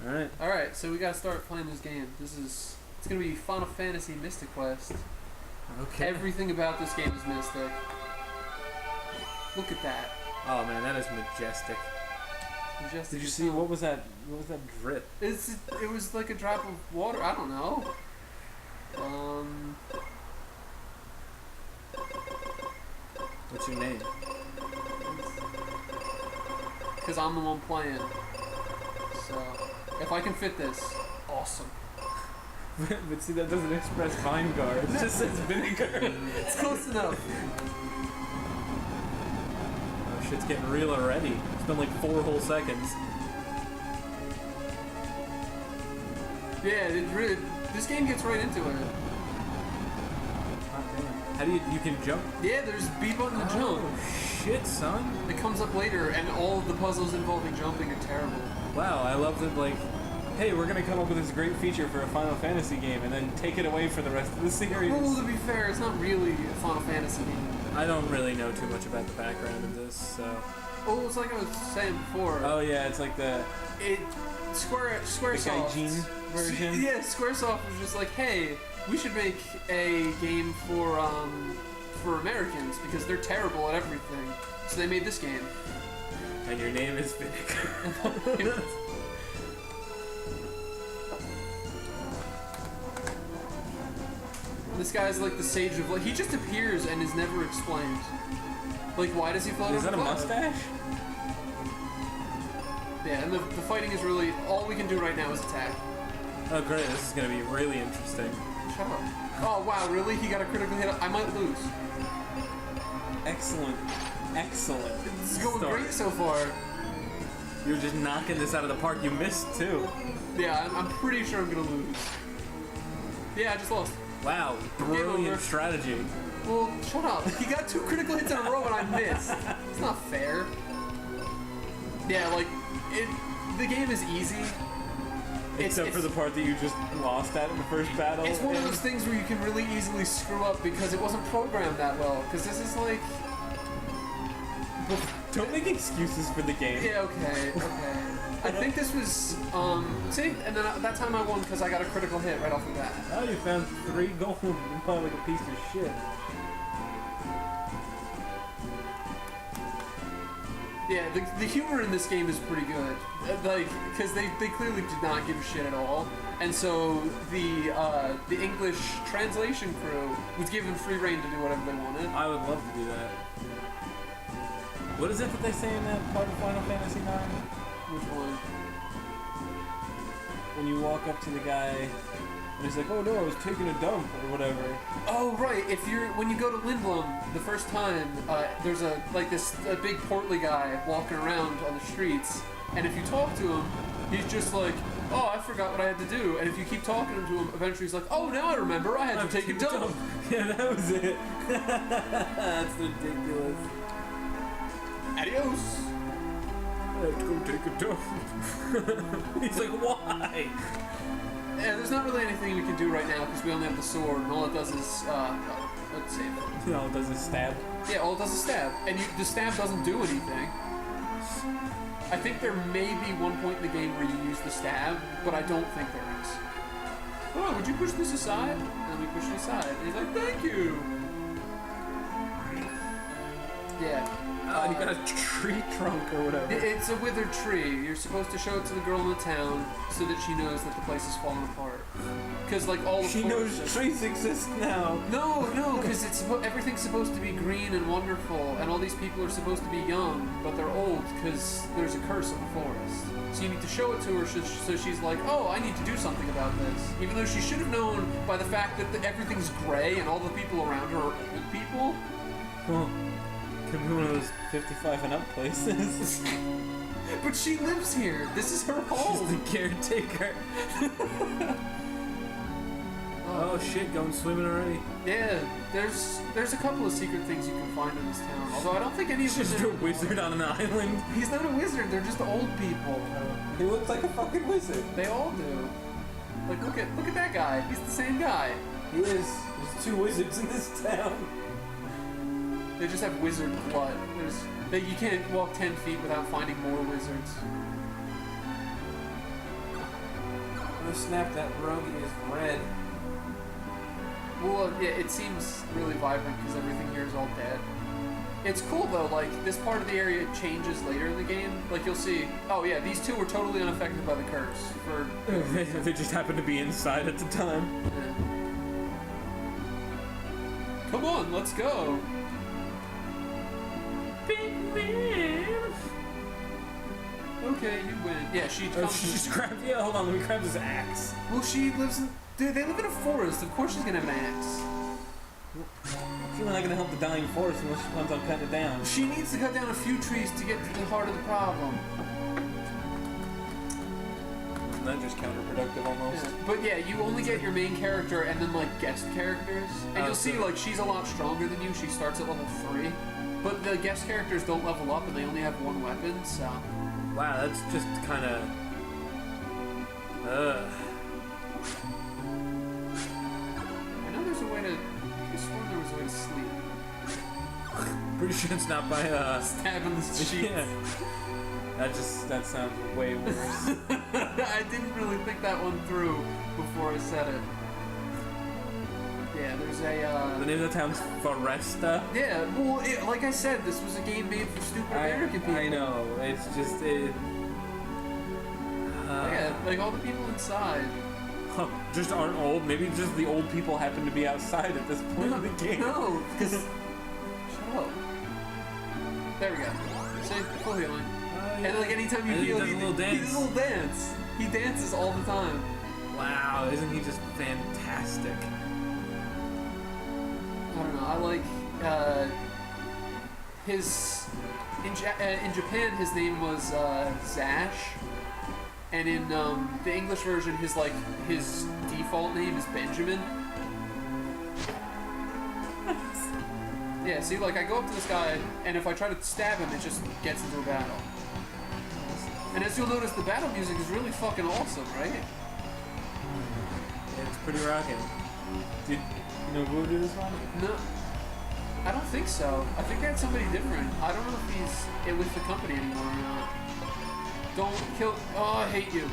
Alright, so we gotta start playing this game. It's gonna be Final Fantasy Mystic Quest. Okay. Everything about this game is mystic. Look at that. Oh man, that is majestic. Majestic. Did you see what was that? What was that drip? It was like a drop of water. I don't know. What's your name? Because I'm the one playing. So, if I can fit this, awesome. But see, that doesn't express Vine'Gar. It just says Vine'Gar. It's close enough. Oh, shit's getting real already. It's been like 4 whole seconds. Yeah, this game gets right into it. Oh, damn. How do you can jump? Yeah, there's B button to jump. Oh, shit, son. It comes up later, and all of the puzzles involving jumping are terrible. Wow, I love that, like, hey, we're gonna come up with this great feature for a Final Fantasy game and then take it away for the rest of the series. Well, to be fair, it's not really a Final Fantasy game. I don't really know too much about the background of this, so... Oh, it's like I was saying before. Oh yeah, it's like the Squaresoft. Gaijin version? Yeah, Squaresoft was just like, hey, we should make a game for Americans because they're terrible at everything. So they made this game. And your name is Vine'Gar. This guy's like the sage of, like, he just appears and is never explained. Like, why does he float Is over that a the mustache? Yeah, and the fighting is really, all we can do right now is attack. Oh great, this is gonna be really interesting. Shut up. Oh wow, really? He got a critical hit? I might lose. Excellent. Excellent. It's going great so far. You're just knocking this out of the park. You missed too. Yeah, I'm pretty sure I'm gonna lose. Yeah, I just lost. Wow, brilliant strategy. Well, shut up. He got 2 critical hits in a row and I missed. It's not fair. Yeah, like, the game is easy. Except for the part that you just lost at in the first battle. It's one of those things where you can really easily screw up because it wasn't programmed that well. Because this is like... Don't make excuses for the game. Yeah, okay. I think this was, see? And then that time I won because I got a critical hit right off the bat. Oh, you found 3 gold. You probably like a piece of shit. Yeah, the humor in this game is pretty good. Like, because they clearly did not give a shit at all. And so the English translation crew was given free reign to do whatever they wanted. I would love to do that. What is it that they say in that part of Final Fantasy IX? Which one? When you walk up to the guy and he's like, oh no, I was taking a dump or whatever. Oh right, when you go to Lindblom the first time, there's a big portly guy walking around on the streets, and if you talk to him, he's just like, oh, I forgot what I had to do, and if you keep talking to him, eventually he's like, oh, now I remember, I had to take a dump. Yeah, that was it. That's ridiculous. Adios. I have to go take a dump. He's like, why? Yeah, there's not really anything we can do right now because we only have the sword, and all it does is, let's see. All it does is stab? Yeah, all it does is stab. And the stab doesn't do anything. I think there may be one point in the game where you use the stab, but I don't think there is. Oh, would you push this aside? And we push it aside. And he's like, thank you! Yeah. Oh, you got a tree trunk or whatever. It's a withered tree. You're supposed to show it to the girl in the town so that she knows that the place is falling apart. Because, like, all the she knows trees exist now. No, because everything's supposed to be green and wonderful, and all these people are supposed to be young, but they're old because there's a curse in the forest. So you need to show it to her so she's like, oh, I need to do something about this. Even though she should have known by the fact that everything's gray and all the people around her are old people. Well, could be one of those 55 and up places. But she lives here. This is her home. She's the caretaker. Oh shit, going swimming already. Yeah, there's a couple of secret things you can find in this town. Although I don't think any of them. Just a wizard on an island. He's not a wizard. They're just old people. He looks like a fucking wizard. They all do. Like look at that guy. He's the same guy. He is. There's 2 wizards in this town. They just have wizard blood. You can't walk 10 feet without finding more wizards. Oh snap! That rogue is red. Well, yeah, it seems really vibrant because everything here is all dead. It's cool though, like, this part of the area changes later in the game. Like, you'll see, oh yeah, these two were totally unaffected by the curse. They just happened to be inside at the time. Yeah. Come on, let's go! Big man! Okay, you win. Yeah, she comes she just grabbed, yeah, hold on, let me grab this axe. Well, she lives in... Dude, they live in a forest. Of course she's gonna have an axe. She's not gonna help the dying forest unless she plans on cutting it down. She needs to cut down a few trees to get to the heart of the problem. Isn't that just counterproductive almost? Yeah. But yeah, you only get your main character and then like guest characters. And you'll see like she's a lot stronger than you. She starts at level 3. But the guest characters don't level up and they only have one weapon, so... Wow, that's just kinda... I know there's a way to... I swore there was a way to sleep. Pretty sure it's not by, Stabbing the sheets. Yeah. That sounds way worse. I didn't really think that one through before I said it. Yeah, there's a, The name of the town's Foresta? Yeah, well, like I said, this was a game made for stupid American people. I know, it's just, yeah, like all the people inside. Just aren't old. Maybe just the old people happen to be outside at this point of the game. No, because... Shut up. There we go. See? Full healing. Yeah. And like anytime you heal, he does a little dance. He does a little dance. He dances all the time. Wow, isn't he just fantastic? I don't know. I like his in Japan. His name was Zash, and in the English version, his default name is Benjamin. Yeah. See, like I go up to this guy, and if I try to stab him, it just gets into a battle. And as you'll notice, the battle music is really fucking awesome, right? Yeah, it's pretty rocking. Did you know who would do this one? No, I don't think so. I think they had somebody different. I don't know if he's with the company anymore or not. Don't kill... Oh, I hate you.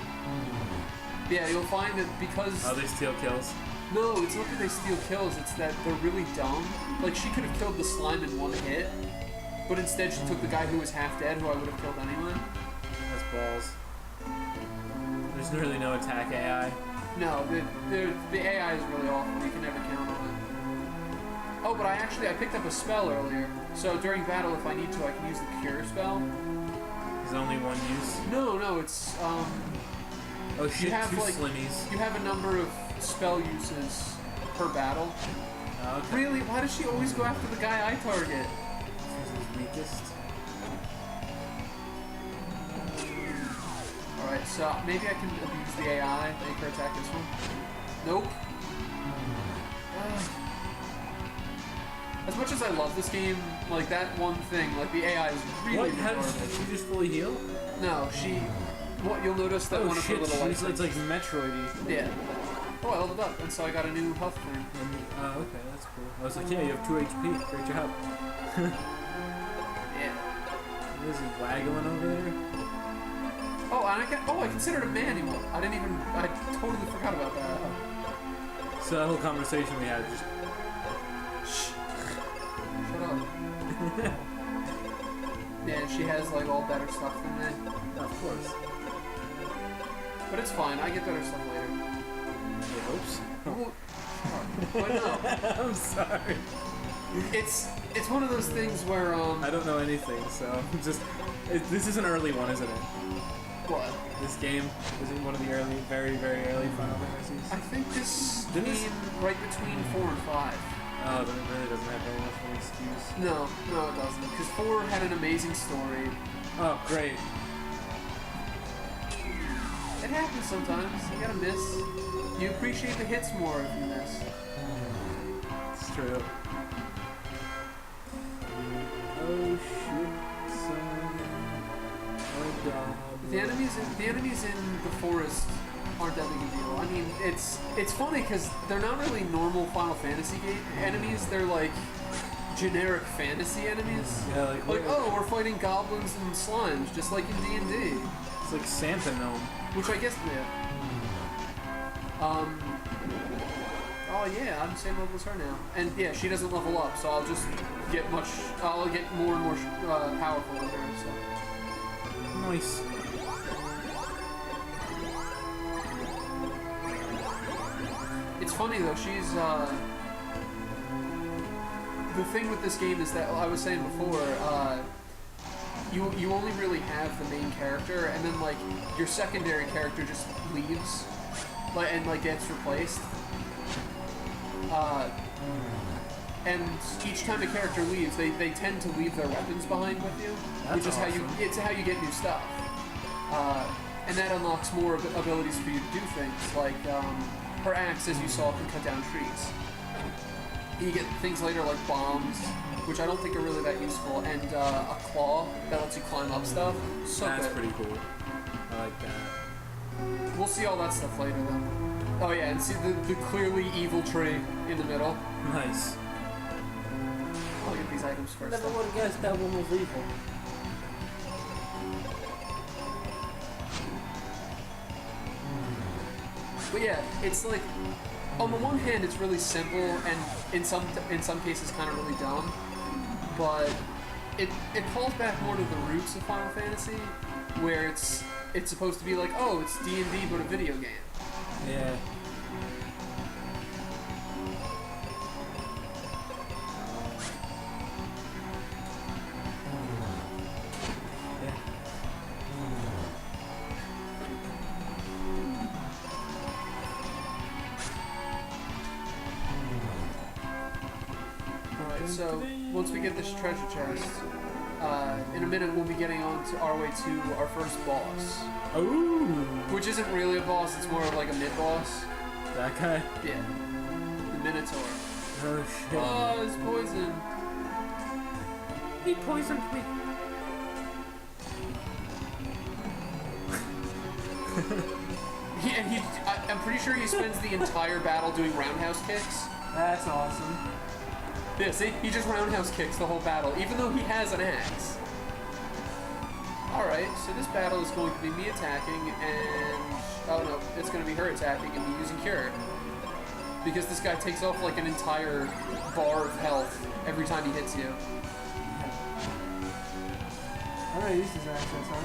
Yeah, you'll find that because... Oh, they steal kills? No, it's not that they steal kills, it's that they're really dumb. Like, she could have killed the slime in one hit, but instead she took the guy who was half dead, who I would have killed anyway. That's balls. There's really no attack AI. No, the AI is really awful. You can never count on it. Oh, but I picked up a spell earlier. So during battle, if I need to, I can use the cure spell. There's only one use? No, it's, Oh shit, you have, two like, slimmies. You have a number of spell uses per battle. Oh, okay. Really? Why does she always go after the guy I target? She's his weakest. Alright, so maybe I can abuse the AI, make her attack this one. Nope. As much as I love this game, like that one thing, like the AI is really How did she just fully heal? No, you'll notice that one of her little lights. It's like Metroid-y. Yeah. Oh, I leveled up, and so I got a new health thing. Okay, that's cool. I was like, yeah, you have 2 HP. Great job. Yeah. What is he waggling over there? Oh, and I considered a manual. I totally forgot about that. So that whole conversation we had just... Shh. Shut up. Yeah, she has like all better stuff than me. Of course. But it's fine, I get better stuff later. Oops. Well, but no. I'm sorry. It's one of those things where, I don't know anything, so just... this is an early one, isn't it? What? This game is in one of the early, very, very early Final Fantasies. I think this came right between 4 and 5. Oh, then it really doesn't have very much of an excuse. No, it doesn't. Because 4 had an amazing story. Oh, great. It happens sometimes. You gotta miss. You appreciate the hits more if you miss. It's true. Oh shit, son. Oh god. The enemies in the forest aren't that big a deal. I mean, it's funny because they're not really normal Final Fantasy enemies. They're like generic fantasy enemies. Yeah, like oh, we're fighting goblins and slimes, just like in D&D. It's like Santa Gnome. Which I guess, yeah. Oh yeah, I'm the same level as her now. And yeah, she doesn't level up, so I'll just get I'll get more and more powerful with her, so. Nice. It's funny though, she's, the thing with this game is that, I was saying before, you only really have the main character, and then, like, your secondary character just leaves, and, like, gets replaced. And each time a character leaves, they tend to leave their weapons behind with you, which is awesome. how you get new stuff. And that unlocks more abilities for you to do things, like, her axe, as you saw, can cut down trees. You get things later like bombs, which I don't think are really that useful, and a claw that lets you climb up stuff. So That's good. pretty cool. I like that. We'll see all that stuff later, though. Oh yeah, and see the clearly evil tree in the middle. Nice. I'll get these items first. Never would have guessed that one was evil. But yeah, it's like, on the one hand, it's really simple, and in some cases, kind of really dumb. But it calls back more to the roots of Final Fantasy, where it's supposed to be like, oh, it's D&D but a video game. Yeah. Alright, so once we get this treasure chest, in a minute we'll be getting on to our way to our first boss. Ooh. Which isn't really a boss, it's more of like a mid-boss. That guy? Yeah. The Minotaur. Oh shit. Oh, it's poison. He poisoned me. I'm pretty sure he spends the entire battle doing roundhouse kicks. That's awesome. Yeah, see? He just roundhouse kicks the whole battle, even though he has an axe. Alright, so this battle is going to be me attacking and... Oh no, it's going to be her attacking and me using Cure. Because this guy takes off like an entire bar of health every time he hits you. I already used his access, huh?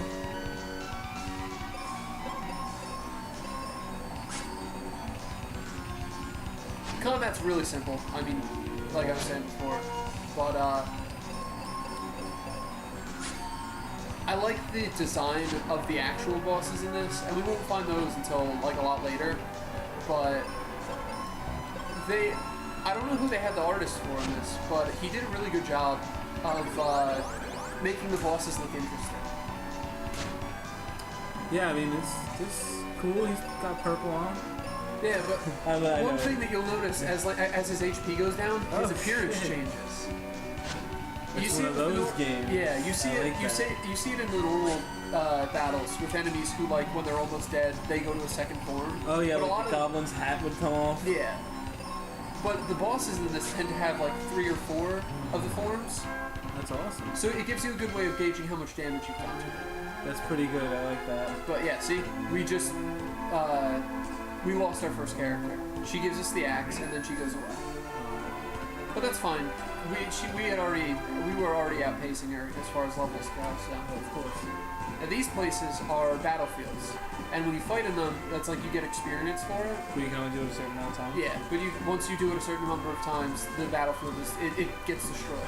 Combat's really simple. I mean, like I was saying before. But, I like the design of the actual bosses in this, and we won't find those until, like, a lot later. But, I don't know who they had the artist for in this, but he did a really good job of, making the bosses look interesting. Yeah, I mean, it's cool. He's got purple on. Yeah, but one thing that you'll notice as his HP goes down, his appearance changes. It's one of those games. Yeah, you see you see it in the normal battles with enemies who, like, when they're almost dead, they go to a second form. Oh yeah, but like the goblin's hat would come off. Yeah, but the bosses in this tend to have like 3 or 4 of the forms. That's awesome. So it gives you a good way of gauging how much damage you've done to it. That's pretty good. I like that. But yeah, see, we just we lost our first character. She gives us the axe and then she goes away. But that's fine. We were already outpacing her as far as levels go, so of course. And these places are battlefields, and when you fight in them, that's like you get experience for it. But you can only do it a certain amount of time. Yeah, but once you do it a certain number of times, the battlefield it gets destroyed.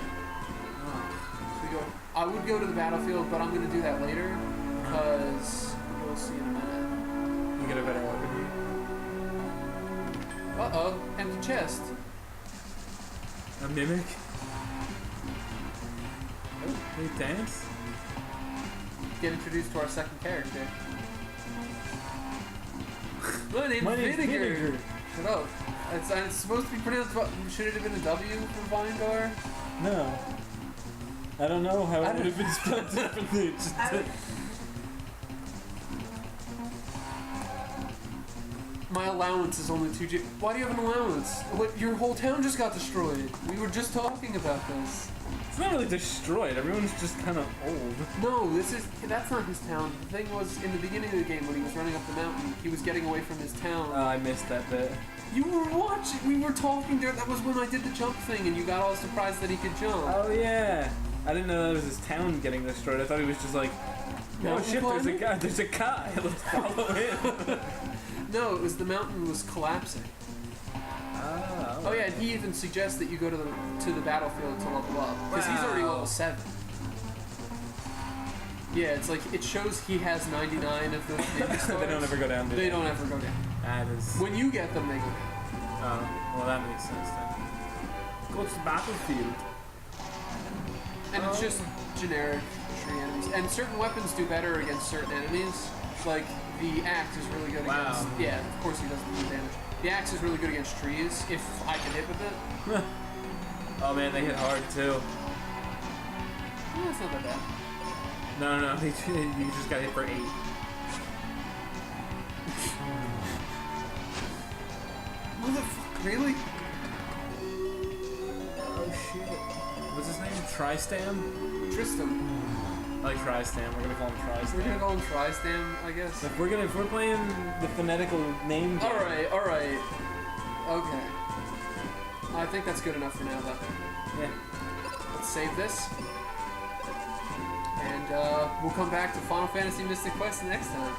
So I would go to the battlefield, but I'm gonna do that later because we'll see in a minute. You get a better weapon here. Uh-oh, empty chest. A mimic? They dance? Get introduced to our second character. My name's Vine'Gar. Shut up. It's supposed to be pronounced. Should it have been a W for Vine'Gar? No. I don't know how it would have been spelled differently. My allowance is only 2G. Why do you have an allowance? Your whole town just got destroyed. We were just talking about this. It's not really destroyed. Everyone's just kind of old. No, that's not his town. The thing was, in the beginning of the game, when he was running up the mountain, he was getting away from his town. Oh, I missed that bit. You were watching. We were talking there. That was when I did the jump thing, and you got all surprised that he could jump. Oh yeah. I didn't know that was his town getting destroyed. I thought he was just like, oh shit, there's a guy. Let's follow him. No, it was the mountain was collapsing. Oh yeah, and he even suggests that you go to the battlefield to level up because he's already level 7. Yeah, it's like it shows he has 99 of the ninja stars. They don't ever go down. They don't ever go down. That is. When you get them, they go down. Oh, well that makes sense then. Go to the battlefield. And it's just generic tree enemies. And certain weapons do better against certain enemies. Like the axe is really good against. Yeah, of course he doesn't do damage. The axe is really good against trees, if I can hit with it. Oh man, they hit hard too. Oh, it's not that bad. No, you just got hit for 8. Motherfucker, really? Oh shit. What's his name? Tristam? Tristam. I like Tristam. We're gonna call him Tristam. We're gonna call him Tristam, I guess. If we're playing the phonetical name game. Alright. Okay. I think that's good enough for now, though. Yeah. Let's save this. And we'll come back to Final Fantasy Mystic Quest next time.